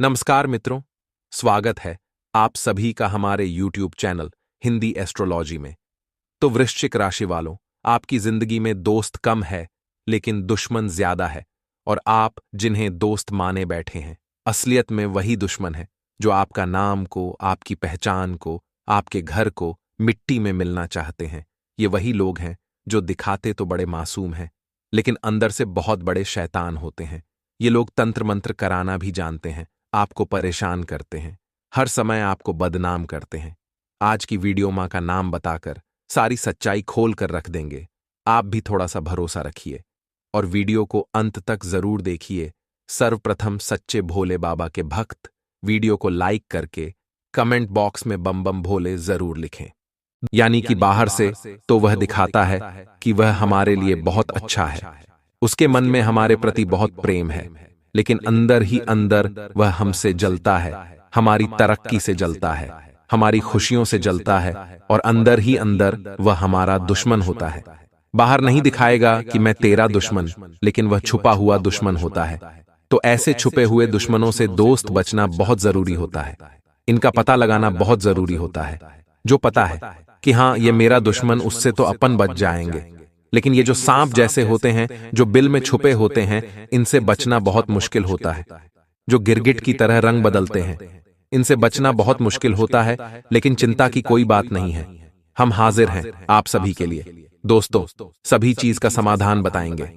नमस्कार मित्रों, स्वागत है आप सभी का हमारे YouTube चैनल हिंदी एस्ट्रोलॉजी में। तो वृश्चिक राशि वालों, आपकी जिंदगी में दोस्त कम है लेकिन दुश्मन ज्यादा है, और आप जिन्हें दोस्त माने बैठे हैं असलियत में वही दुश्मन है जो आपका नाम को, आपकी पहचान को, आपके घर को मिट्टी में मिलना चाहते हैं। ये वही लोग हैं जो दिखाते तो बड़े मासूम हैं लेकिन अंदर से बहुत बड़े शैतान होते हैं। ये लोग तंत्र मंत्र कराना भी जानते हैं, आपको परेशान करते हैं, हर समय आपको बदनाम करते हैं। आज की वीडियो माँ का नाम बताकर सारी सच्चाई खोल कर रख देंगे। आप भी थोड़ा सा भरोसा रखिए और वीडियो को अंत तक जरूर देखिए। सर्वप्रथम सच्चे भोले बाबा के भक्त वीडियो को लाइक करके कमेंट बॉक्स में बम बम भोले जरूर लिखें। यानी कि बाहर से तो वह दिखाता है कि वह हमारे लिए बहुत अच्छा है, उसके मन में हमारे प्रति बहुत प्रेम है, लेकिन अंदर ही अंदर वह हमसे जलता है, हमारी तरक्की से जलता है, हमारी खुशियों से जलता है, और अंदर ही अंदर वह हमारा दुश्मन होता है। बाहर नहीं दिखाएगा कि मैं तेरा दुश्मन, लेकिन वह छुपा हुआ दुश्मन होता है। तो ऐसे छुपे हुए दुश्मनों से दोस्त बचना बहुत जरूरी होता है। इनका पता लगाना बहुत जरूरी होता है। जो पता है कि हाँ ये मेरा दुश्मन, उससे तो अपन बच जाएंगे, लेकिन ये जो सांप जैसे होते हैं, जो बिल में छुपे होते हैं, इनसे बचना बहुत मुश्किल होता है। जो गिरगिट की तरह रंग बदलते हैं, इनसे बचना बहुत मुश्किल होता है, लेकिन चिंता की कोई बात नहीं है। हम हाजिर हैं आप सभी के लिए। दोस्तों, सभी चीज का समाधान बताएंगे।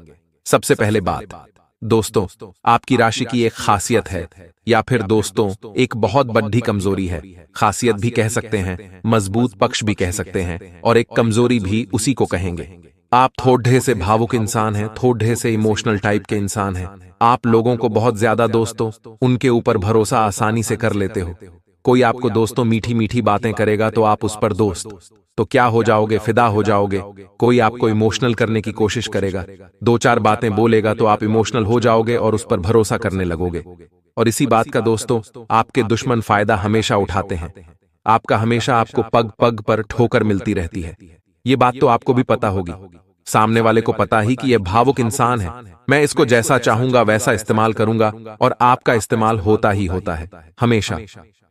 सबसे पहले बात, दोस्तों, आपकी राशि की एक खासियत है, या फिर दोस्तों एक बहुत बड़ी कमजोरी है। खासियत भी कह सकते हैं, मजबूत पक्ष भी कह सकते हैं, और एक कमजोरी भी उसी को कहेंगे। आप थोड़े से भावुक इंसान हैं, थोड़े से इमोशनल टाइप के इंसान हैं। आप लोगों को बहुत ज्यादा दोस्तों उनके ऊपर भरोसा आसानी से कर लेते हो। कोई आपको दोस्तों मीठी मीठी बातें करेगा तो आप उस पर दोस्त तो क्या हो जाओगे, फिदा हो जाओगे। कोई आपको इमोशनल करने की कोशिश करेगा, दो चार बातें बोलेगा तो आप इमोशनल हो जाओगे और उस पर भरोसा करने लगोगे। और इसी बात का दोस्तों आपके दुश्मन फायदा हमेशा उठाते हैं। आपका हमेशा आपको पग पग पर ठोकर मिलती रहती है। ये बात तो आपको भी पता होगी। सामने वाले को पता ही कि यह भावुक इंसान है, मैं इसको जैसा चाहूंगा वैसा इस्तेमाल करूंगा, और आपका इस्तेमाल होता ही होता है हमेशा।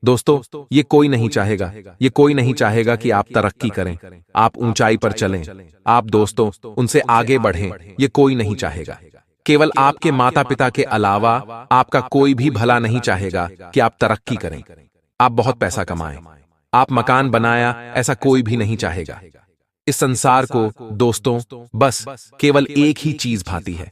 दोस्तों, ये कोई नहीं चाहेगा, ये कोई नहीं चाहेगा कि आप तरक्की करें, आप ऊंचाई पर चलें, आप दोस्तों उनसे आगे बढ़ें। ये कोई नहीं चाहेगा। केवल आपके माता पिता के अलावा आपका कोई भी भला नहीं चाहेगा कि आप तरक्की करें, आप बहुत पैसा कमाएं, आप मकान बनाया, ऐसा कोई भी नहीं चाहेगा। इस संसार को दोस्तों बस केवल एक ही चीज भाती है।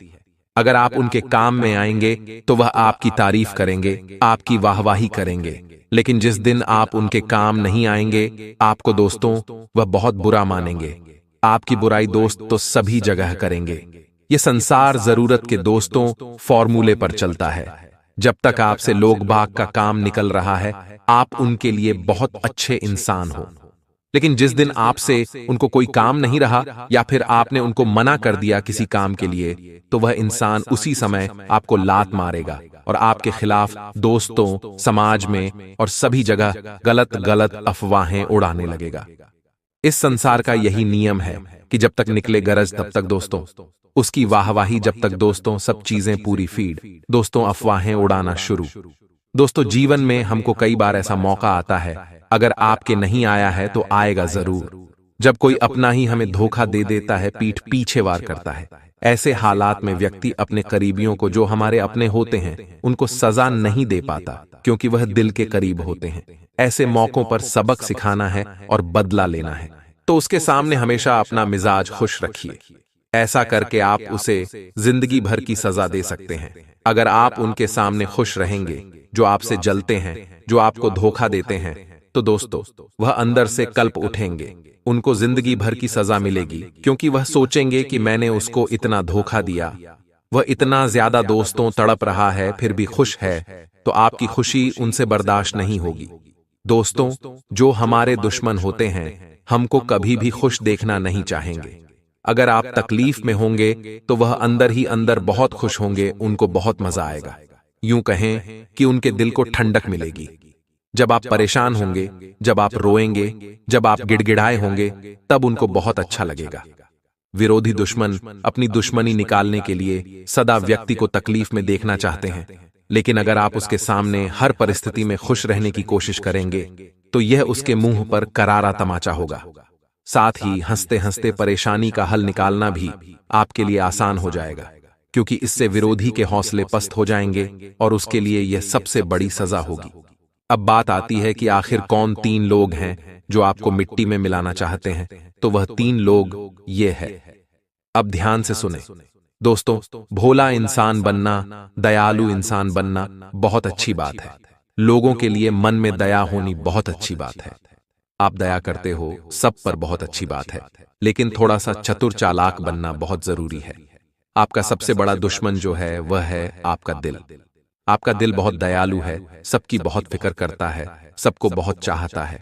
अगर आप उनके काम में आएंगे तो वह आपकी तारीफ करेंगे, आपकी वाहवाही करेंगे, लेकिन जिस दिन आप उनके काम नहीं आएंगे, आपको दोस्तों वह बहुत बुरा मानेंगे। आपकी बुराई दोस्त तो सभी जगह करेंगे। ये संसार जरूरत के दोस्तों फॉर्मूले पर चलता है। जब तक आपसे लोग बाग का काम निकल रहा है, आप उनके लिए बहुत अच्छे इंसान हो, लेकिन जिस दिन आपसे उनको कोई काम नहीं रहा, या फिर आपने उनको मना कर दिया किसी काम के लिए, तो वह इंसान उसी समय आपको लात मारेगा और आपके खिलाफ दोस्तों, समाज में और सभी जगह गलत गलत अफवाहें उड़ाने लगेगा। इस संसार का यही नियम है कि जब तक निकले गरज तब तक दोस्तों, उसकी वाहवाही जब तक दोस्तों, सब चीजें पूरी फीड, दोस्तों अफवाहें उड़ाना शुरू। दोस्तों, जीवन में हमको कई बार ऐसा मौका आता है, अगर आपके नहीं आया है तो आएगा जरूर, जब कोई अपना ही हमें धोखा दे देता है, पीठ पीछे वार करता है। ऐसे हालात में व्यक्ति अपने करीबियों को, जो हमारे अपने होते हैं, उनको सजा नहीं दे पाता, क्योंकि वह दिल के करीब होते हैं। ऐसे मौकों पर सबक सिखाना है और बदला लेना है, तो उसके सामने हमेशा अपना मिजाज खुश रखिए। ऐसा करके आप उसे जिंदगी भर की सजा दे सकते हैं। अगर आप उनके सामने खुश रहेंगे, जो आपसे जलते हैं, जो आपको धोखा देते हैं, तो दोस्तों वह अंदर से कल्प उठेंगे। उनको जिंदगी भर की सजा मिलेगी, क्योंकि वह सोचेंगे कि मैंने उसको इतना धोखा दिया, वह इतना ज्यादा दोस्तों तड़प रहा है फिर भी खुश है, तो आपकी खुशी उनसे बर्दाश्त नहीं होगी। दोस्तों, जो हमारे दुश्मन होते हैं, हमको कभी भी खुश देखना नहीं चाहेंगे। अगर आप तकलीफ में होंगे तो वह अंदर ही अंदर बहुत खुश होंगे, उनको बहुत मजा आएगा। यूं कहें कि उनके दिल को ठंडक मिलेगी। जब आप परेशान होंगे, जब आप रोएंगे, जब आप गिड़गिड़ाए होंगे, तब उनको बहुत अच्छा लगेगा। विरोधी दुश्मन अपनी दुश्मनी निकालने के लिए सदा व्यक्ति को तकलीफ में देखना चाहते हैं, लेकिन अगर आप उसके सामने हर परिस्थिति में खुश रहने की कोशिश करेंगे तो यह उसके मुंह पर करारा तमाचा होगा। साथ ही हंसते हंसते परेशानी का हल निकालना भी आपके लिए आसान हो जाएगा, क्योंकि इससे विरोधी के हौसले पस्त हो जाएंगे और उसके लिए यह सबसे बड़ी सजा होगी। अब बात आती है कि आखिर कौन 3 लोग हैं जो आपको मिट्टी में मिलाना चाहते हैं। तो वह 3 लोग ये है। अब ध्यान से सुने दोस्तों, भोला इंसान बनना, दयालु इंसान बनना बहुत अच्छी बात है। लोगों के लिए मन में दया होनी बहुत अच्छी बात है। आप दया करते हो, सब पर बहुत अच्छी बात है। लेकिन थोड़ा सा चतुर चालाक बनना बहुत जरूरी है। आपका सबसे बड़ा दुश्मन जो है वह है आपका दिल। आपका दिल बहुत दयालु है, सबकी बहुत फिक्र करता है, सबको बहुत चाहता है।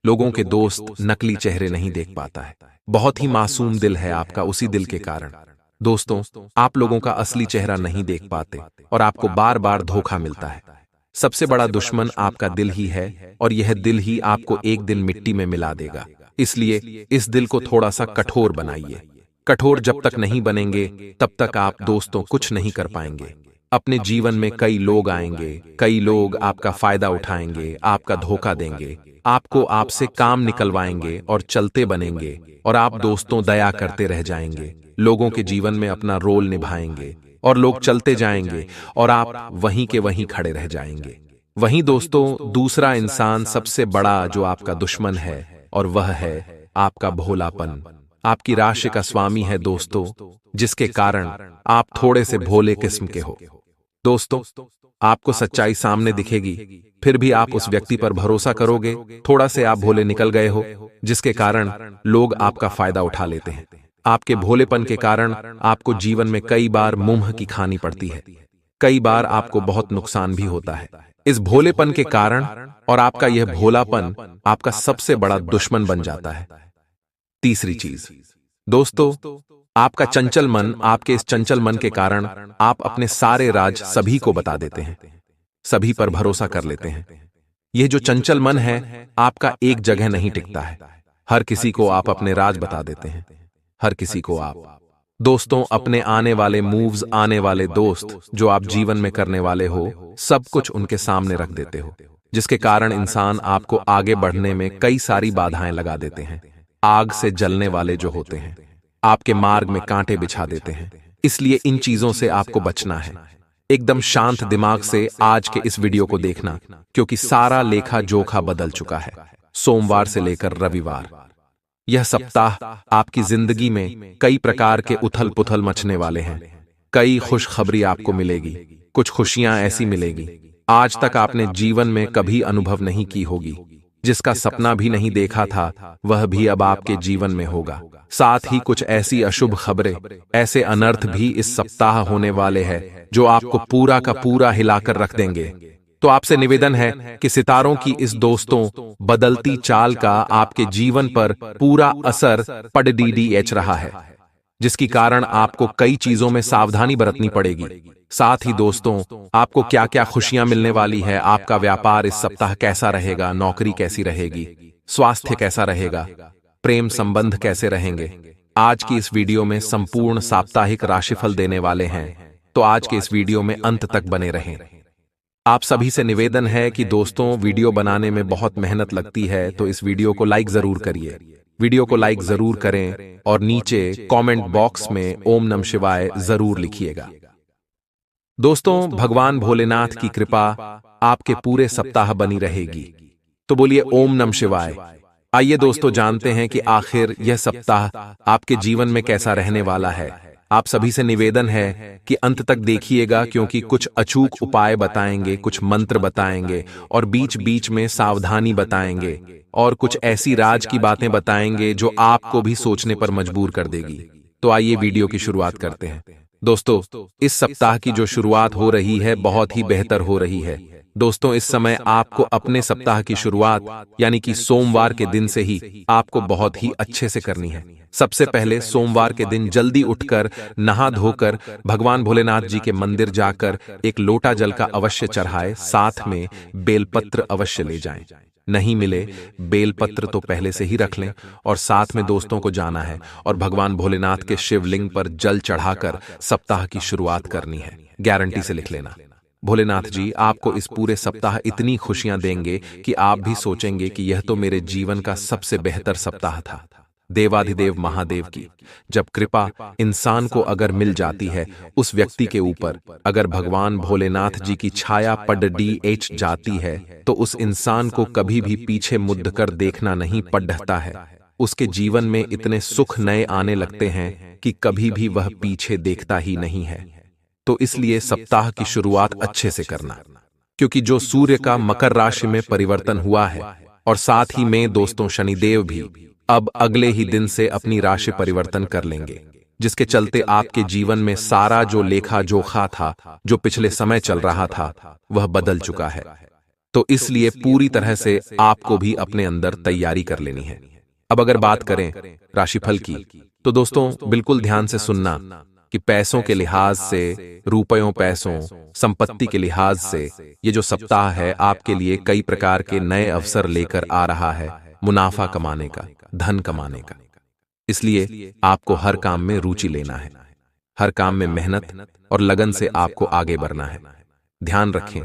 लोगों के दोस्त नकली चेहरे नहीं देख पाता है। बहुत ही मासूम दिल है आपका। उसी दिल के कारण दोस्तों आप लोगों का असली चेहरा नहीं देख पाते और आपको बार बार धोखा मिलता है। सबसे बड़ा दुश्मन आपका दिल ही है और यह दिल ही आपको एक दिन मिट्टी में मिला देगा। इसलिए इस दिल को थोड़ा सा कठोर बनाइए। कठोर जब तक नहीं बनेंगे तब तक आप दोस्तों कुछ नहीं कर पाएंगे। अपने जीवन में कई लोग आएंगे, कई लोग आपका फायदा उठाएंगे, आपका धोखा देंगे, आपको आपसे काम निकलवाएंगे और चलते बनेंगे, और आप दोस्तों दया करते रह जाएंगे, लोगों के जीवन में अपना रोल निभाएंगे और लोग चलते जाएंगे और आप वहीं के वहीं खड़े रह जाएंगे। वहीं दोस्तों दूसरा इंसान सबसे बड़ा जो आपका दुश्मन है और वह है आपका भोलापन। आपकी राशि का स्वामी है दोस्तों, जिसके कारण आप थोड़े से भोले किस्म के हो। दोस्तों आपको सच्चाई सामने दिखेगी, फिर भी आप उस व्यक्ति पर भरोसा करोगे। थोड़ा से आप भोले निकल गए हो, जिसके कारण लोग आपका फायदा उठा लेते हैं। आपके भोलेपन के कारण आपको जीवन में कई बार मुंह की खानी पड़ती है, कई बार आपको बहुत नुकसान भी होता है। इस भोलेपन के कारण और आपका यह भोलापन आपका सबसे बड़ा दुश्मन बन जाता है। तीसरी चीज दोस्तों, आपका चंचल मन। आपके इस चंचल मन के कारण आप अपने सारे राज सभी को बता देते हैं, सभी पर भरोसा कर लेते हैं। यह जो चंचल मन है आपका एक जगह नहीं टिकता है। हर किसी को आप अपने राज बता देते हैं, हर किसी को आप दोस्तों अपने आने वाले मूव्स, आने वाले दोस्त जो आप जीवन में करने वाले हो, सब कुछ उनके सामने रख देते हो, जिसके कारण इंसान आपको आगे बढ़ने में कई सारी बाधाएं लगा देते हैं। आग से जलने वाले जो होते हैं आपके मार्ग में कांटे बिछा देते हैं। इसलिए इन चीजों से आपको बचना है। एकदम शांत दिमाग से आज के इस वीडियो को देखना, क्योंकि सारा लेखा जोखा बदल चुका है। सोमवार से लेकर रविवार, यह सप्ताह आपकी जिंदगी में कई प्रकार के उथल पुथल मचने वाले हैं। कई खुशखबरी आपको मिलेगी, कुछ खुशियां ऐसी मिलेगी आज तक आपने जीवन में कभी अनुभव नहीं की होगी। जिसका सपना भी नहीं देखा था वह भी अब आपके जीवन में होगा। साथ ही कुछ ऐसी अशुभ खबरें, ऐसे अनर्थ भी इस सप्ताह होने वाले हैं जो आपको पूरा का पूरा हिलाकर रख देंगे। तो आपसे निवेदन है कि सितारों की इस दोस्तों बदलती चाल का आपके जीवन पर पूरा असर पड़ रहा है, जिसकी कारण आपको कई चीजों में सावधानी बरतनी पड़ेगी। साथ ही दोस्तों आपको क्या क्या खुशियां मिलने वाली है, आपका व्यापार इस सप्ताह कैसा रहेगा, नौकरी कैसी रहेगी, स्वास्थ्य कैसा रहेगा, प्रेम संबंध कैसे रहेंगे, आज की इस वीडियो में संपूर्ण साप्ताहिक राशिफल देने वाले हैं। तो आज के इस वीडियो में अंत तक बने रहें। आप सभी से निवेदन है कि दोस्तों वीडियो बनाने में बहुत मेहनत लगती है, तो इस वीडियो को लाइक जरूर करिए। वीडियो को लाइक जरूर करें और नीचे कमेंट बॉक्स में ओम नमः शिवाय जरूर लिखिएगा। दोस्तों भगवान भोलेनाथ की कृपा आपके पूरे सप्ताह बनी रहेगी, तो बोलिए ओम नमः शिवाय। आइए दोस्तों जानते हैं कि आखिर यह सप्ताह आपके जीवन में कैसा रहने वाला है। आप सभी से निवेदन है कि अंत तक देखिएगा, क्योंकि कुछ अचूक उपाय बताएंगे, कुछ मंत्र बताएंगे और बीच बीच में सावधानी बताएंगे, और कुछ ऐसी राज की बातें बताएंगे जो आपको भी सोचने पर मजबूर कर देगी। तो आइए वीडियो की शुरुआत करते हैं। दोस्तों इस सप्ताह की जो शुरुआत हो रही है बहुत ही बेहतर हो रही है। दोस्तों इस समय आपको अपने सप्ताह की शुरुआत यानी कि सोमवार के दिन से ही आपको बहुत ही अच्छे से करनी है। सबसे पहले सोमवार के दिन जल्दी उठकर नहा धोकर भगवान भोलेनाथ जी के मंदिर जाकर एक लोटा जल का अवश्य चढ़ाए, साथ में बेलपत्र अवश्य ले जाएं। नहीं मिले बेलपत्र तो पहले से ही रख लें, और साथ में दोस्तों को जाना है और भगवान भोलेनाथ के शिवलिंग पर जल चढ़ाकर सप्ताह की शुरुआत करनी है। गारंटी से लिख लेना। भोलेनाथ जी आपको इस पूरे सप्ताह इतनी खुशियां देंगे कि आप भी सोचेंगे कि यह तो मेरे जीवन का सबसे बेहतर सप्ताह था। देवाधिदेव महादेव की जब कृपा इंसान को अगर मिल जाती है उस व्यक्ति के ऊपर, अगर भगवान भोलेनाथ जी की छाया पड़ जाती है तो उस इंसान को कभी भी पीछे मुड़ कर देखना नहीं पड़ता है। उसके जीवन में इतने सुख नए आने लगते हैं कि कभी भी वह पीछे देखता ही नहीं है। तो इसलिए सप्ताह की शुरुआत अच्छे से करना, क्योंकि जो सूर्य का मकर राशि में परिवर्तन हुआ है और साथ ही में दोस्तों शनिदेव भी अब अगले ही दिन से अपनी राशि परिवर्तन कर लेंगे, जिसके चलते आपके जीवन में सारा जो लेखा जोखा था, जो पिछले समय चल रहा था, वह बदल चुका है। तो इसलिए पूरी तरह से आपको भी अपने अंदर तैयारी कर लेनी है। अब अगर बात करें राशिफल की, तो दोस्तों बिल्कुल ध्यान से सुनना कि पैसों के लिहाज से, रुपयों पैसों, संपत्ति के लिहाज से ये जो सप्ताह है आपके लिए कई प्रकार के नए अवसर लेकर आ रहा है, मुनाफा कमाने का, धन कमाने का। इसलिए आपको हर काम में रुचि लेना है, हर काम में मेहनत और लगन से आपको आगे बढ़ना है। ध्यान रखें,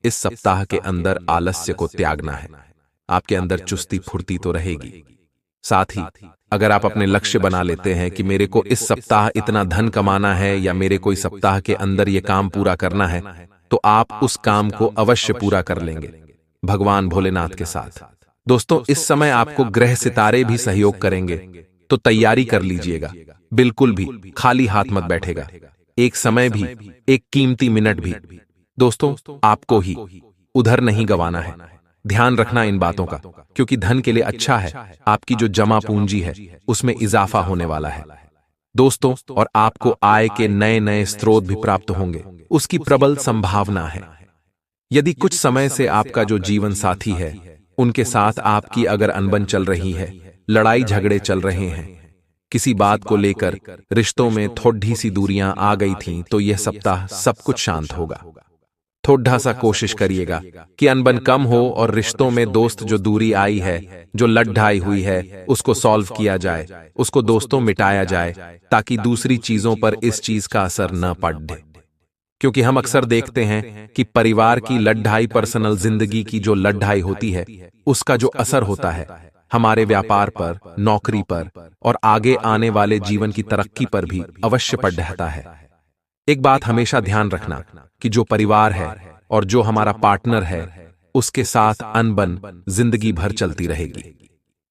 इस सप्ताह के अंदर आलस्य को त्यागना है। आपके अंदर चुस्ती फुर्ती तो रहेगी। साथ ही अगर आप अपने लक्ष्य बना लेते हैं कि मेरे को इस सप्ताह इतना धन कमाना है या मेरे कोई सप्ताह के अंदर ये काम पूरा करना है, तो आप उस काम को अवश्य पूरा कर लेंगे भगवान भोलेनाथ के साथ। दोस्तों इस समय आपको ग्रह सितारे भी सहयोग करेंगे, तो तैयारी कर लीजिएगा। बिल्कुल भी खाली हाथ मत बैठेगा, एक समय भी, एक कीमती मिनट भी दोस्तों आपको ही उधर नहीं गंवाना है। ध्यान रखना इन बातों का, क्योंकि धन के लिए अच्छा है, आपकी जो जमा पूंजी है उसमें इजाफा होने वाला है दोस्तों, और आपको आय के नए नए स्रोत भी प्राप्त होंगे, उसकी प्रबल संभावना है। यदि कुछ समय से आपका जो जीवन साथी है उनके साथ आपकी अगर अनबन चल रही है, लड़ाई झगड़े चल रहे हैं, किसी बात को लेकर रिश्तों में थोड़ी सी दूरियां आ गई थीं, तो यह सप्ताह सब कुछ शांत होगा। थोड़ा सा कोशिश करिएगा कि अनबन कम हो और रिश्तों में दोस्त जो दूरी आई है, जो लड़ाई हुई है, उसको सॉल्व किया जाए, उसको दोस्तों मिटाया जाए, ताकि दूसरी चीजों पर इस चीज का असर न पड़े। क्योंकि हम अक्सर देखते हैं कि परिवार की लड़ाई, पर्सनल जिंदगी की जो लड़ाई होती है, उसका जो असर होता है हमारे व्यापार पर, नौकरी पर और आगे आने वाले जीवन की तरक्की पर भी अवश्य पड़ रहता है। एक बात हमेशा ध्यान रखना कि जो परिवार है और जो हमारा पार्टनर है उसके साथ अनबन जिंदगी भर चलती रहेगी।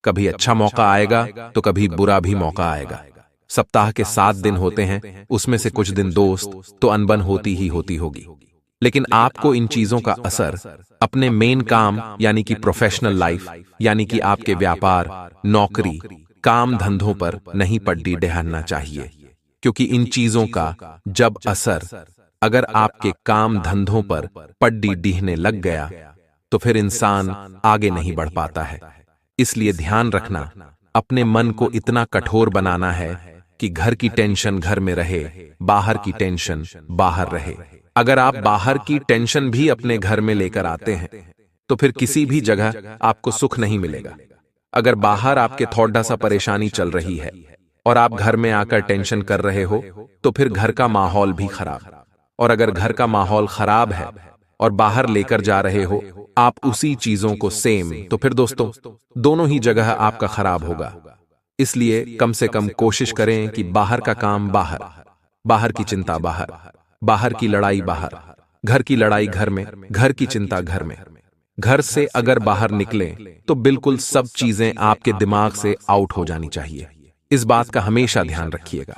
कभी अच्छा मौका आएगा तो कभी बुरा भी मौका आएगा। सप्ताह के 7 दिन होते हैं, उसमें से कुछ दिन दोस्त तो अनबन होती ही होती होगी, लेकिन आपको इन चीजों का असर अपने मेन काम यानी कि प्रोफेशनल लाइफ, यानी कि आपके व्यापार, नौकरी, काम धंधों पर नहीं पड़ती डहाना चाहिए। क्योंकि इन चीजों का जब असर अगर आपके काम धंधों पर पड्डी डीहने लग गया तो फिर इंसान आगे नहीं बढ़ पाता है। इसलिए ध्यान रखना, अपने मन को इतना कठोर बनाना है कि घर की टेंशन घर में रहे, बाहर की टेंशन बाहर रहे। अगर आप बाहर की टेंशन भी अपने घर में लेकर आते हैं तो फिर किसी भी जगह आपको सुख नहीं मिलेगा। अगर बाहर आपके थोड़ा सा परेशानी चल रही है और आप घर में आकर टेंशन कर रहे हो तो फिर घर का माहौल भी खराब, और अगर घर का माहौल खराब है और बाहर लेकर जा रहे हो आप उसी चीजों को सेम, तो फिर दोस्तों दोनों ही जगह आपका खराब होगा। इसलिए कम से कम कोशिश करें कि बाहर का काम बाहर, बाहर की चिंता बाहर, बाहर की लड़ाई बाहर, घर की लड़ाई घर में, घर की चिंता घर में। घर से अगर बाहर निकले तो बिल्कुल सब चीजें आपके दिमाग से आउट हो जानी चाहिए। इस बात का हमेशा ध्यान रखिएगा।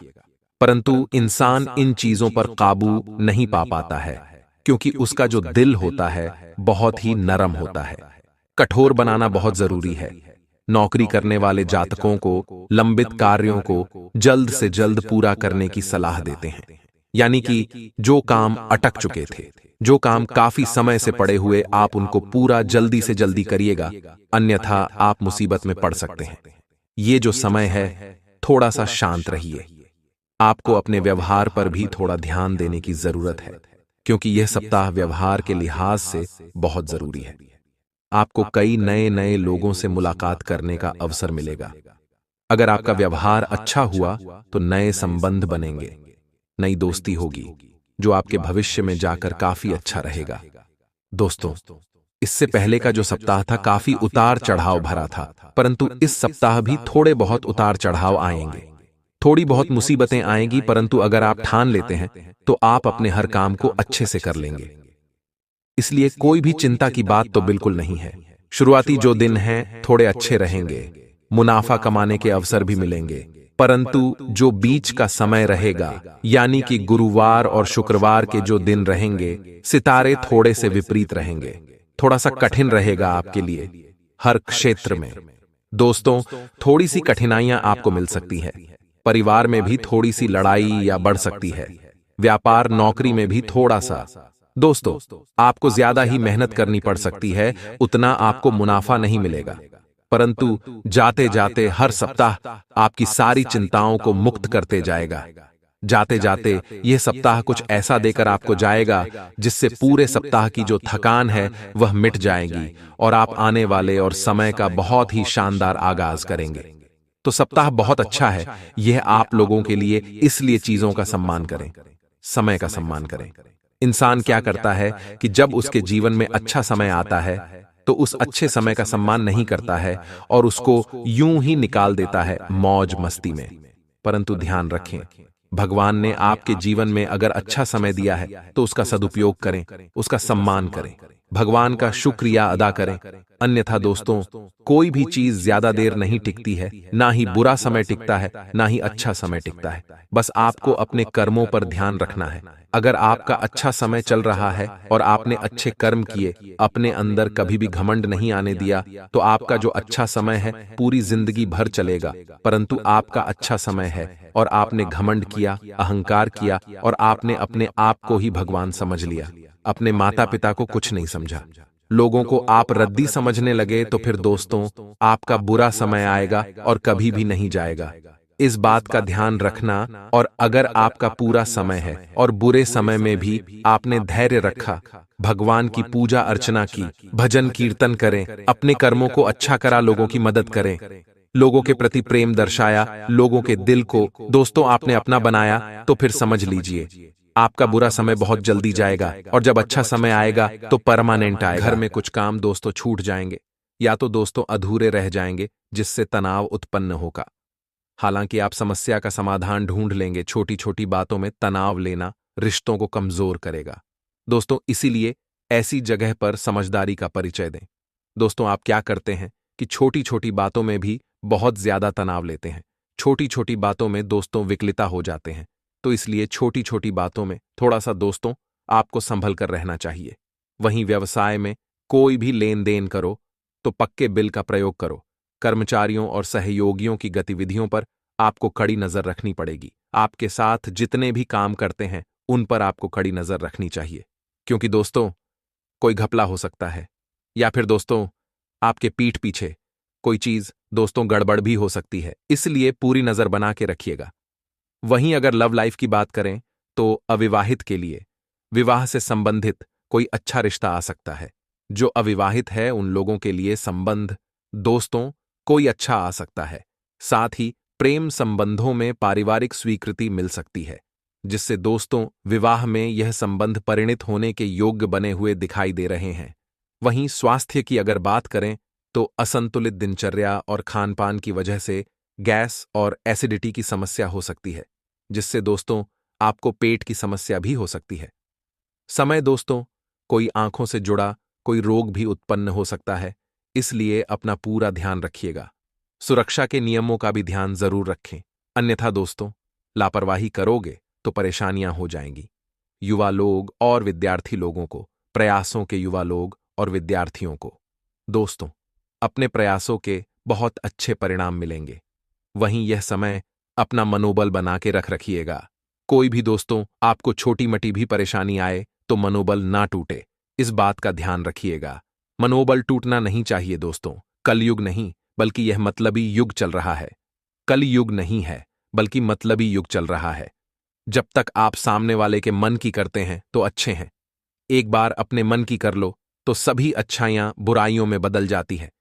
परंतु इंसान इन चीजों पर काबू नहीं पा पाता है, क्योंकि उसका जो दिल होता है बहुत ही नरम होता है। कठोर बनाना बहुत जरूरी है। नौकरी करने वाले जातकों को लंबित कार्यों को जल्द से जल्द पूरा करने की सलाह देते हैं, यानी कि जो काम अटक चुके थे, जो काम काफी समय से पड़े हुए, आप उनको पूरा जल्दी से जल्दी करिएगा, अन्यथा आप मुसीबत में पड़ सकते हैं। ये जो समय है थोड़ा सा शांत रहिए। आपको अपने व्यवहार पर भी थोड़ा ध्यान देने की जरूरत है, क्योंकि यह सप्ताह व्यवहार के लिहाज से बहुत जरूरी है। आपको कई नए नए लोगों से मुलाकात करने का अवसर मिलेगा। अगर आपका व्यवहार अच्छा हुआ तो नए संबंध बनेंगे, नई दोस्ती होगी, जो आपके भविष्य में जाकर काफी अच्छा रहेगा। दोस्तों, इससे पहले का जो सप्ताह था काफी उतार चढ़ाव भरा था, परंतु इस सप्ताह भी थोड़े बहुत उतार चढ़ाव आएंगे, थोड़ी बहुत मुसीबतें आएंगी, परंतु अगर आप ठान लेते हैं तो आप अपने हर काम को अच्छे से कर लेंगे। इसलिए कोई भी चिंता की बात तो बिल्कुल नहीं है। शुरुआती जो दिन हैं थोड़े अच्छे रहेंगे, मुनाफा कमाने के अवसर भी मिलेंगे, परंतु जो बीच का समय रहेगा, यानी कि गुरुवार और शुक्रवार के जो दिन रहेंगे, सितारे थोड़े से विपरीत रहेंगे, थोड़ा सा कठिन रहेगा आपके लिए हर क्षेत्र में। दोस्तों, थोड़ी सी कठिनाइयां आपको मिल सकती है, परिवार में भी थोड़ी सी लड़ाई या बढ़ सकती है, व्यापार नौकरी में भी थोड़ा सा। दोस्तों, आपको ज्यादा ही मेहनत करनी पड़ सकती है, उतना आपको मुनाफा नहीं मिलेगा, परंतु जाते जाते हर सप्ताह आपकी सारी चिंताओं को मुक्त करते जाएगा। जाते जाते यह सप्ताह कुछ ऐसा देकर आपको जाएगा जिससे पूरे सप्ताह की जो थकान है वह मिट जाएगी और आप आने वाले और समय का बहुत ही शानदार आगाज करेंगे। तो सप्ताह बहुत अच्छा है, यह आप लोगों के लिए, इसलिए चीजों का सम्मान करें, समय का सम्मान करें। इंसान क्या करता है कि जब उसके जीवन में अच्छा समय आता है तो उस अच्छे समय का सम्मान नहीं करता है और उसको यूं ही निकाल देता है मौज मस्ती में। परंतु ध्यान रखें, भगवान ने आपके जीवन में अगर अच्छा समय दिया है तो उसका सदुपयोग करें, उसका सम्मान करें, भगवान का शुक्रिया अदा करें। अन्यथा दोस्तों, कोई भी चीज ज्यादा देर नहीं टिकती है, ना ही बुरा समय टिकता है, ना ही अच्छा समय टिकता है। बस आपको अपने कर्मों पर ध्यान रखना है। अगर आपका अच्छा समय चल रहा है और आपने अच्छे कर्म किए, अपने अंदर कभी भी घमंड नहीं आने दिया, तो आपका जो अच्छा समय है पूरी जिंदगी भर चलेगा। परंतु आपका अच्छा समय है और आपने घमंड किया, अहंकार किया और आपने अपने आप को ही भगवान समझ लिया, अपने माता पिता को कुछ नहीं समझा, लोगों को आप रद्दी समझने लगे, तो फिर दोस्तों आपका बुरा समय आएगा और कभी भी नहीं जाएगा। इस बात का ध्यान रखना। और अगर आपका पूरा समय है और बुरे समय में भी आपने धैर्य रखा, भगवान की पूजा अर्चना की, भजन कीर्तन करें, अपने कर्मों को अच्छा करा, लोगों की मदद करें, लोगों के प्रति प्रेम दर्शाया, लोगों के दिल को दोस्तों आपने अपना बनाया, तो फिर समझ लीजिए आपका बुरा समय बहुत जल्दी जाएगा और जब अच्छा समय आएगा तो परमानेंट आएगा। घर में कुछ काम दोस्तों छूट जाएंगे या तो दोस्तों अधूरे रह जाएंगे, जिससे तनाव उत्पन्न होगा। हालांकि आप समस्या का समाधान ढूंढ लेंगे, छोटी छोटी बातों में तनाव लेना रिश्तों को कमजोर करेगा। दोस्तों, इसीलिए ऐसी जगह पर समझदारी का परिचय दें। दोस्तों, आप क्या करते हैं कि छोटी छोटी बातों में भी बहुत ज्यादा तनाव लेते हैं, छोटी छोटी बातों में दोस्तों विकलिता हो जाते हैं। तो इसलिए छोटी छोटी बातों में थोड़ा सा दोस्तों आपको संभल कर रहना चाहिए। वहीं व्यवसाय में कोई भी लेन देन करो तो पक्के बिल का प्रयोग करो। कर्मचारियों और सहयोगियों की गतिविधियों पर आपको कड़ी नजर रखनी पड़ेगी। आपके साथ जितने भी काम करते हैं उन पर आपको कड़ी नजर रखनी चाहिए, क्योंकि दोस्तों कोई घपला हो सकता है, या फिर दोस्तों आपके पीठ पीछे कोई चीज दोस्तों गड़बड़ भी हो सकती है, इसलिए पूरी नजर बना के रखिएगा। वहीं अगर लव लाइफ की बात करें तो अविवाहित के लिए विवाह से संबंधित कोई अच्छा रिश्ता आ सकता है। जो अविवाहित है उन लोगों के लिए संबंध दोस्तों कोई अच्छा आ सकता है। साथ ही प्रेम संबंधों में पारिवारिक स्वीकृति मिल सकती है, जिससे दोस्तों विवाह में यह संबंध परिणित होने के योग्य बने हुए दिखाई दे रहे हैं। वहीं स्वास्थ्य की अगर बात करें तो असंतुलित दिनचर्या और खानपान की वजह से गैस और एसिडिटी की समस्या हो सकती है, जिससे दोस्तों आपको पेट की समस्या भी हो सकती है। समय दोस्तों कोई आंखों से जुड़ा कोई रोग भी उत्पन्न हो सकता है, इसलिए अपना पूरा ध्यान रखिएगा। सुरक्षा के नियमों का भी ध्यान जरूर रखें, अन्यथा दोस्तों लापरवाही करोगे तो परेशानियां हो जाएंगी। युवा लोग और विद्यार्थी लोगों को, प्रयासों के युवा लोग और विद्यार्थियों को दोस्तों अपने प्रयासों के बहुत अच्छे परिणाम मिलेंगे। वहीं यह समय अपना मनोबल बना के रखिएगा। कोई भी दोस्तों आपको छोटी मटी भी परेशानी आए तो मनोबल ना टूटे, इस बात का ध्यान रखिएगा। मनोबल टूटना नहीं चाहिए दोस्तों। कलयुग नहीं बल्कि यह मतलबी युग चल रहा है। कलयुग नहीं है बल्कि मतलबी युग चल रहा है। जब तक आप सामने वाले के मन की करते हैं तो अच्छे हैं, एक बार अपने मन की कर लो तो सभी अच्छाइयां बुराइयों में बदल जाती है।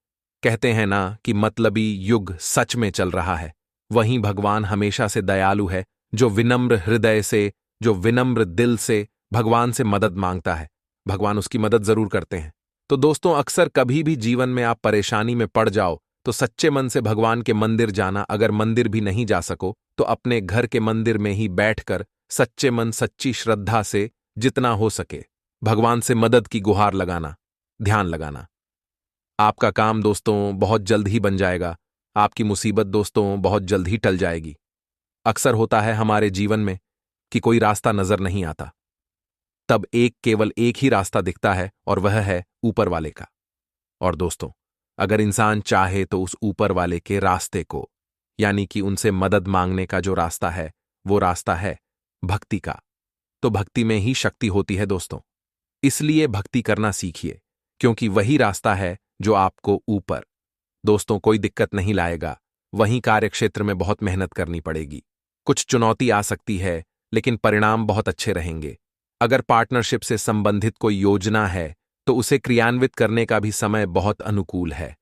कहते हैं ना कि मतलबी युग सच में चल रहा है। वहीं भगवान हमेशा से दयालु है, जो विनम्र हृदय से जो विनम्र दिल से भगवान से मदद मांगता है, भगवान उसकी मदद जरूर करते हैं। तो दोस्तों, अक्सर कभी भी जीवन में आप परेशानी में पड़ जाओ तो सच्चे मन से भगवान के मंदिर जाना, अगर मंदिर भी नहीं जा सको तो अपने घर के मंदिर में ही बैठकर सच्चे मन सच्ची श्रद्धा से जितना हो सके भगवान से मदद की गुहार लगाना, ध्यान लगाना। आपका काम दोस्तों बहुत जल्द ही बन जाएगा, आपकी मुसीबत दोस्तों बहुत जल्द ही टल जाएगी। अक्सर होता है हमारे जीवन में कि कोई रास्ता नजर नहीं आता, तब केवल एक ही रास्ता दिखता है और वह है ऊपर वाले का। और दोस्तों, अगर इंसान चाहे तो उस ऊपर वाले के रास्ते को, यानी कि उनसे मदद मांगने का जो रास्ता है, वो रास्ता है भक्ति का। तो भक्ति में ही शक्ति होती है दोस्तों, इसलिए भक्ति करना सीखिए, क्योंकि वही रास्ता है जो आपको ऊपर दोस्तों कोई दिक्कत नहीं लाएगा। वहीं कार्यक्षेत्र में बहुत मेहनत करनी पड़ेगी, कुछ चुनौती आ सकती है, लेकिन परिणाम बहुत अच्छे रहेंगे। अगर पार्टनरशिप से संबंधित कोई योजना है तो उसे क्रियान्वित करने का भी समय बहुत अनुकूल है।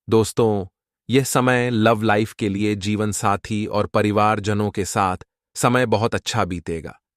दोस्तों, यह समय लव लाइफ के लिए जीवन साथी और परिवारजनों के साथ समय बहुत अच्छा बीतेगा।